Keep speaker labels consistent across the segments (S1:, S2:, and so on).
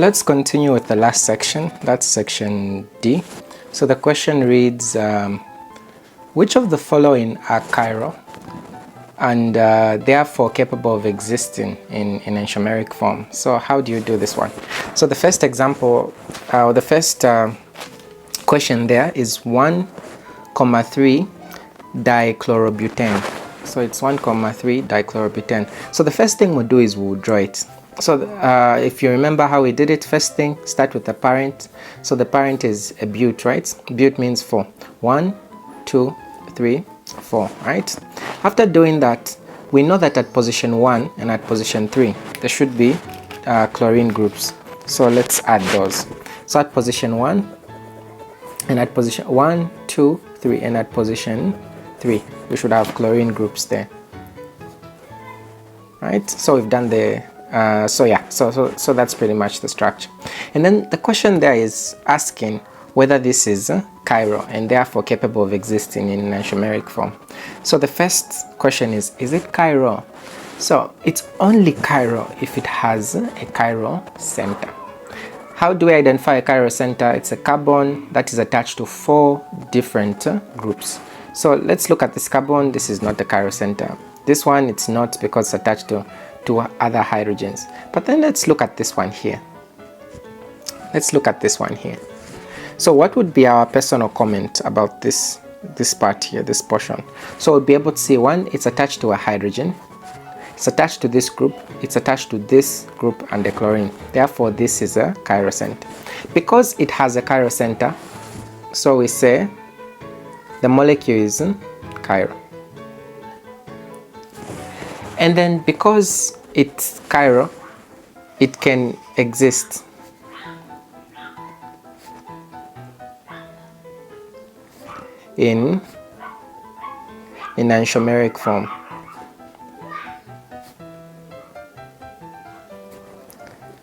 S1: let's continue with the last section. That's section D. So the question reads, which of the following are chiral and therefore capable of existing in enantiomeric form? So how do you do this one? So the first example, the first question there is 1,3 dichlorobutane. So it's 1,3 dichlorobutane. So the first thing we'll do is we'll draw it. So if you remember how we did it, first thing, start with the parent. So the parent is a but, right? But means 4. 1, 2, 3, 4, right? After doing that, we know that at position 1 and at position 3, there should be chlorine groups. So let's add those. So at position 1 and at position 1, 2, 3 and at position 3, we should have chlorine groups there, right? So we've done the so that's pretty much the structure. And then the question there is asking whether this is chiral and therefore capable of existing in enantiomeric form. So the first question is it chiral? So it's only chiral if it has a chiral center. How do we identify a chiral center? It's a carbon that is attached to 4 different groups. So let's look at this carbon. This is not the chiral center. This one, it's not because it's attached to other hydrogens. But then let's look at this one here. Let's look at this one here. So what would be our personal comment about this part here, this portion? So we'll be able to see, one, it's attached to a hydrogen. It's attached to this group, it's attached to this group and the chlorine. Therefore, this is a chiral center. Because it has a chiral center, so we say the molecule is chiral. And then because it's chiral, it can exist in enantiomeric form.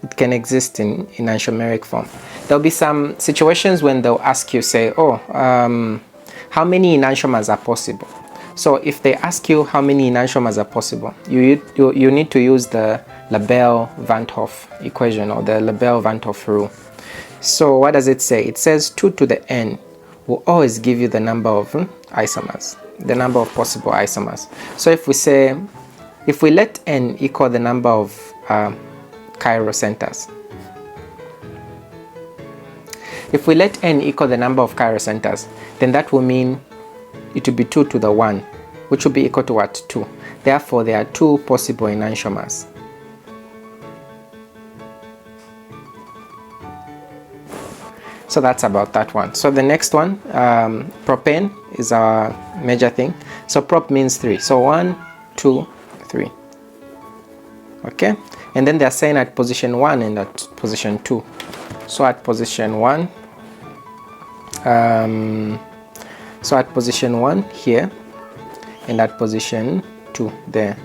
S1: It can exist in enantiomeric form. There'll be some situations when they'll ask you, say, oh, how many enantiomers are possible? So if they ask you how many enantiomers are possible, you need to use the Labelle-Van 't Hoff equation or the Labelle-Van 't Hoff rule. So what does it say? It says 2 to the n will always give you the number of isomers, the number of possible isomers. So if we let n equal the number of chiral centers, if we let n equal the number of chiral centers, then that will mean it will be 2 to the 1, which will be equal to what? 2. Therefore, there are 2 possible enantiomers. So that's about that one. So the next one, propane is our major thing. So prop means 3. So 1, 2, 3. Okay? And then they're saying at position 1 and at position 2. So at position 1, so at position 1 here and at position 2 there.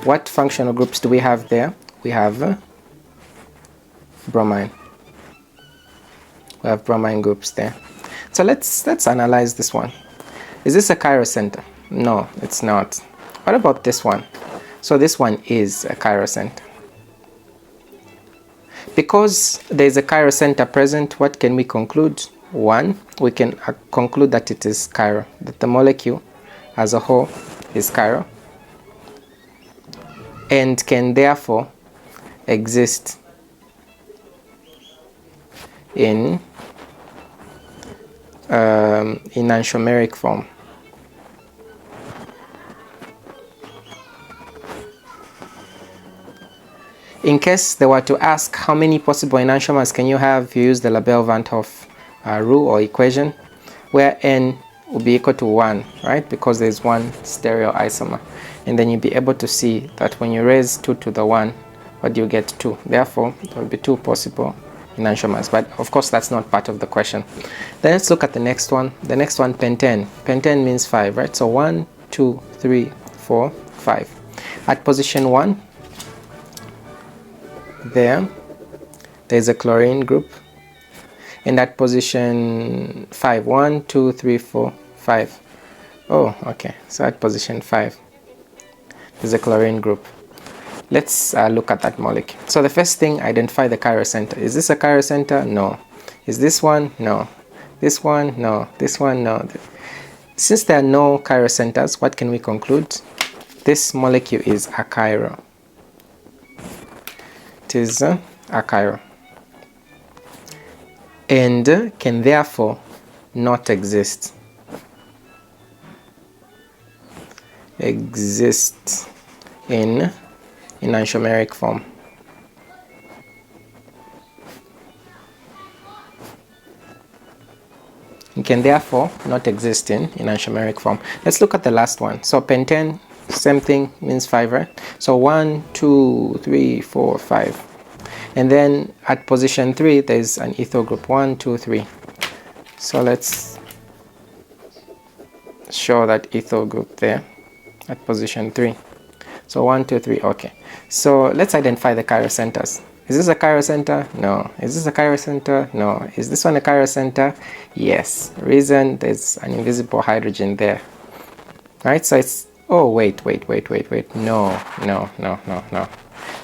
S1: What functional groups do we have there? We have bromine. We have bromine groups there. So let's analyze this one. Is this a chiral center? No, it's not. What about this one? So this one is a chiral center. Because there is a chiral center present, what can we conclude? 1, we can conclude that it is chiral, that the molecule as a whole is chiral and can therefore exist in enantiomeric form. In case they were to ask how many possible enantiomers can you have, you use the Labelle-Van 't Hoff rule or equation, where n will be equal to 1, right? Because there's one stereoisomer. And then you'll be able to see that when you raise 2 to the 1, what do you get? 2. Therefore, there will be 2 possible enantiomers. But of course, that's not part of the question. Then let's look at the next one. The next one, pentane. Pentane means 5, right? So 1, 2, 3, 4, 5. At position 1, there's a chlorine group. And at position 5, 1, 2, 3, 4, 5. Oh, okay. So at position 5, there's a chlorine group. let's look at that molecule. So the first thing, identify the chiral center. Is this a chiral center? No. Is this one? No. This one? No. This one? No. Since there are no chiral centers, what can we conclude? This molecule is achiral. It is achiral. And can therefore not exist in enantiomeric form. It can therefore not exist in enantiomeric form. Let's look at the last one. So pentane, same thing, means 5, right? So 1, 2, 3, 4, 5. And then at position 3, there's an ethyl group, 1, 2, 3. So let's show that ethyl group there at position 3. So 1, 2, 3, okay. So let's identify the chiral centers. Is this a chiral center? No. Is this a chiral center? No. Is this one a chiral center? Yes. Reason, there's an invisible hydrogen there. Right? So it's, oh, wait. No.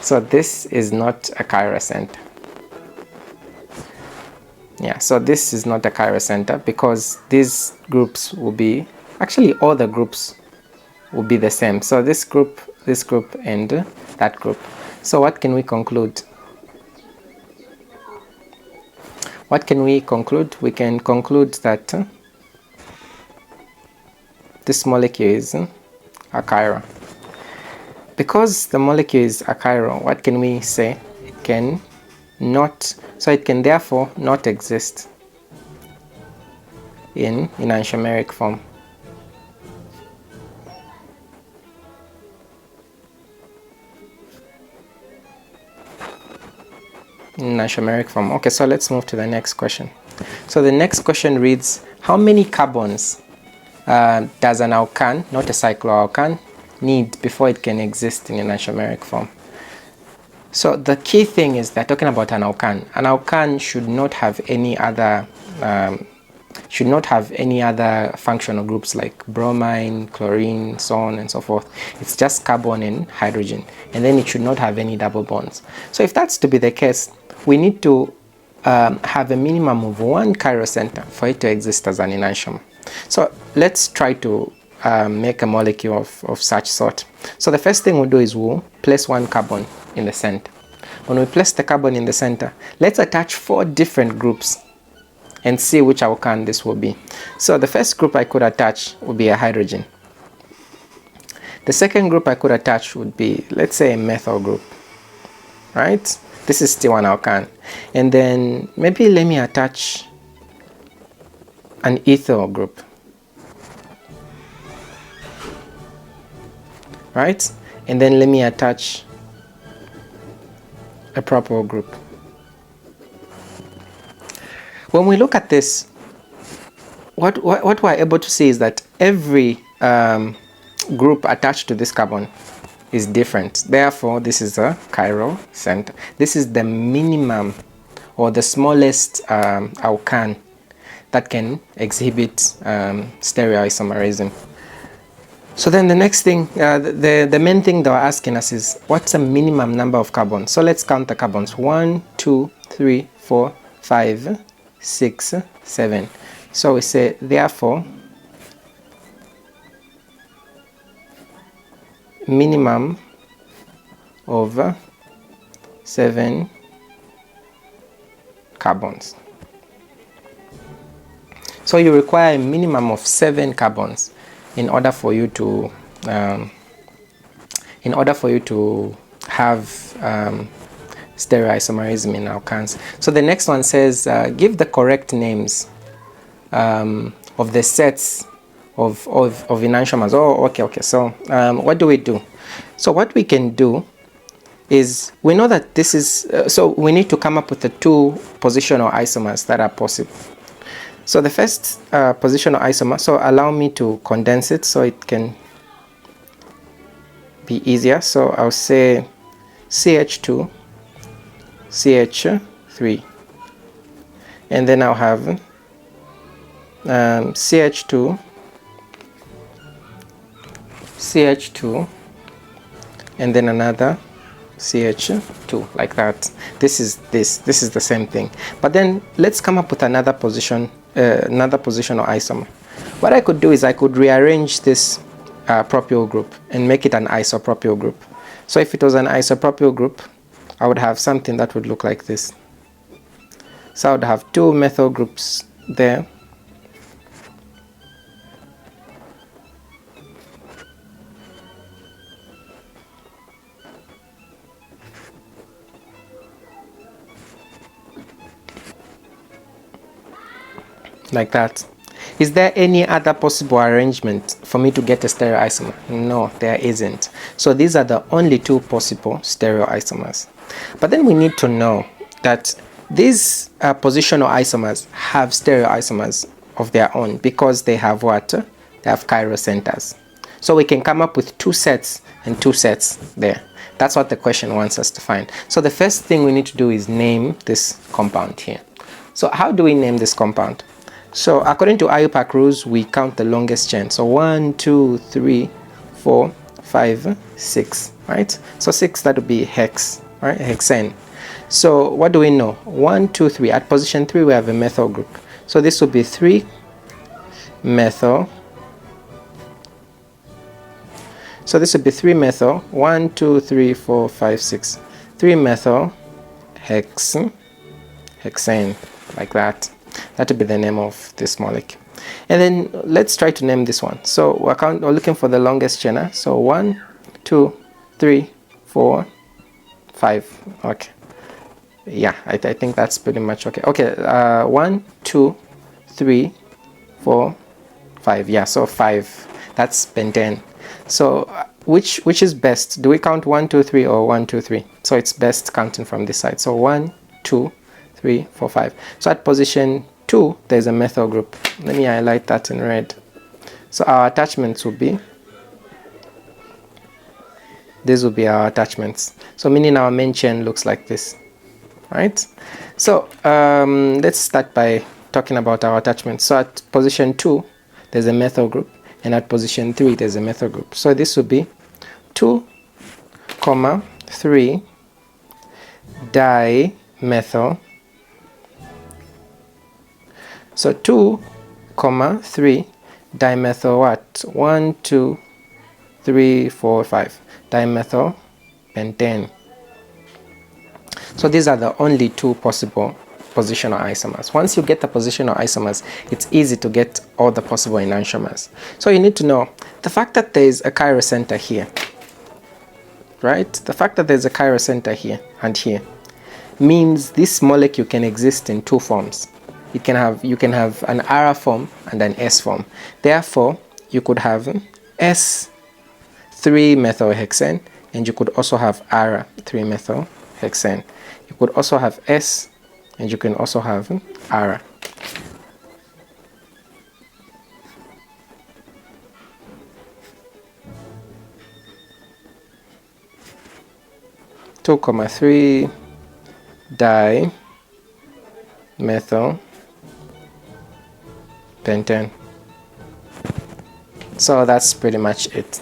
S1: So this is not a chiral center. Yeah, so this is not a chiral center because these groups will be, actually all the groups will be the same. So this group, and that group. So what can we conclude? What can we conclude? We can conclude that this molecule is achiral. Because the molecule is achiral, what can we say? It can not, so it can therefore not exist in enantiomeric form. Enantiomeric form. Okay, so let's move to the next question. So the next question reads, how many carbons does an alkane, not a cycloalkane, need before it can exist in enantiomeric form? So the key thing is they're talking about an alkane. An alkane should not have any other functional groups like bromine, chlorine, so on and so forth. It's just carbon and hydrogen, and then it should not have any double bonds. So if that's to be the case, we need to have a minimum of 1 chiral center for it to exist as an enantiomer. So let's try to make a molecule of such sort. So the first thing we'll do is we'll place 1 carbon in the center. When we place the carbon in the center, let's attach 4 different groups and see which alkane this will be. So the first group I could attach would be a hydrogen. The second group I could attach would be, let's say, a methyl group, right? This is still an alkane. And then maybe let me attach an ethyl group, right? And then let me attach a propyl group. When we look at this, what we're able to see is that every group attached to this carbon is different. Therefore, this is a chiral center. This is the minimum or the smallest alkane that can exhibit stereoisomerism. So then the next thing, the main thing they were asking us is, what's the minimum number of carbons? So let's count the carbons. 1, 2, 3, 4, 5, 6, 7. So we say, therefore, minimum of 7 carbons. So you require a minimum of 7 carbons in order for you to have stereoisomerism in alkanes. So the next one says, give the correct names of the sets of enantiomers. Oh, okay. So what do we do? So what we can do is, we know that this is, so we need to come up with the 2 positional isomers that are possible. So the first positional isomer, so allow me to condense it so it can be easier. So I'll say CH2, CH3, and then I'll have CH2, CH2, and then another CH2, like that. This is the same thing. But then let's come up with another position, positional isomer. What I could do is I could rearrange this propyl group and make it an isopropyl group. So if it was an isopropyl group, I would have something that would look like this. So I would have two methyl groups there. Like that. Is there any other possible arrangement for me to get a stereoisomer? No, there isn't. So these are the only two possible stereoisomers. But then we need to know that these positional isomers have stereoisomers of their own because they have what? They have chiral centers. So we can come up with two sets and two sets there. That's what the question wants us to find. So the first thing we need to do is name this compound here. So how do we name this compound? So according to IUPAC rules, we count the longest chain. So 1, 2, 3, 4, 5, 6, right? So 6, that would be hex, right? Hexane. So what do we know? 1, 2, 3. At position 3, we have a methyl group. So this would be 3 methyl. So this would be 3 methyl. 1, 2, 3, 4, 5, 6. 3 methyl hexane, like that. That would be the name of this molecule. And then let's try to name this one. So we're looking for the longest chain. So 1, 2, 3, 4, 5. Okay. Yeah, I think that's pretty much okay. Okay, 1, 2, 3, 4, 5. Yeah, so 5. That's pentane. So which is best? Do we count 1, 2, 3 or 1, 2, 3? So it's best counting from this side. So 1, 2, 3, 4, 5. So at position 2, there's a methyl group. Let me highlight that in red. So our attachments will be, these will be our attachments. So meaning our main chain looks like this, right? So let's start by talking about our attachments. So at position 2, there's a methyl group, and at position 3, there's a methyl group. So this will be 2, 3 dimethyl. So 2, 3 dimethyl what? 1, 2, 3, 4, 5. Dimethyl pentane. So these are the only two possible positional isomers. Once you get the positional isomers, it's easy to get all the possible enantiomers. So you need to know the fact that there is a chiral center here, right? The fact that there's a chiral center here and here means this molecule can exist in two forms. You can have an ARA form and an S form. Therefore, you could have S3-methylhexane, and you could also have ARA 3-methylhexane. You could also have S, and you can also have ARA. Two, 3 dimethyl pentane. So that's pretty much it.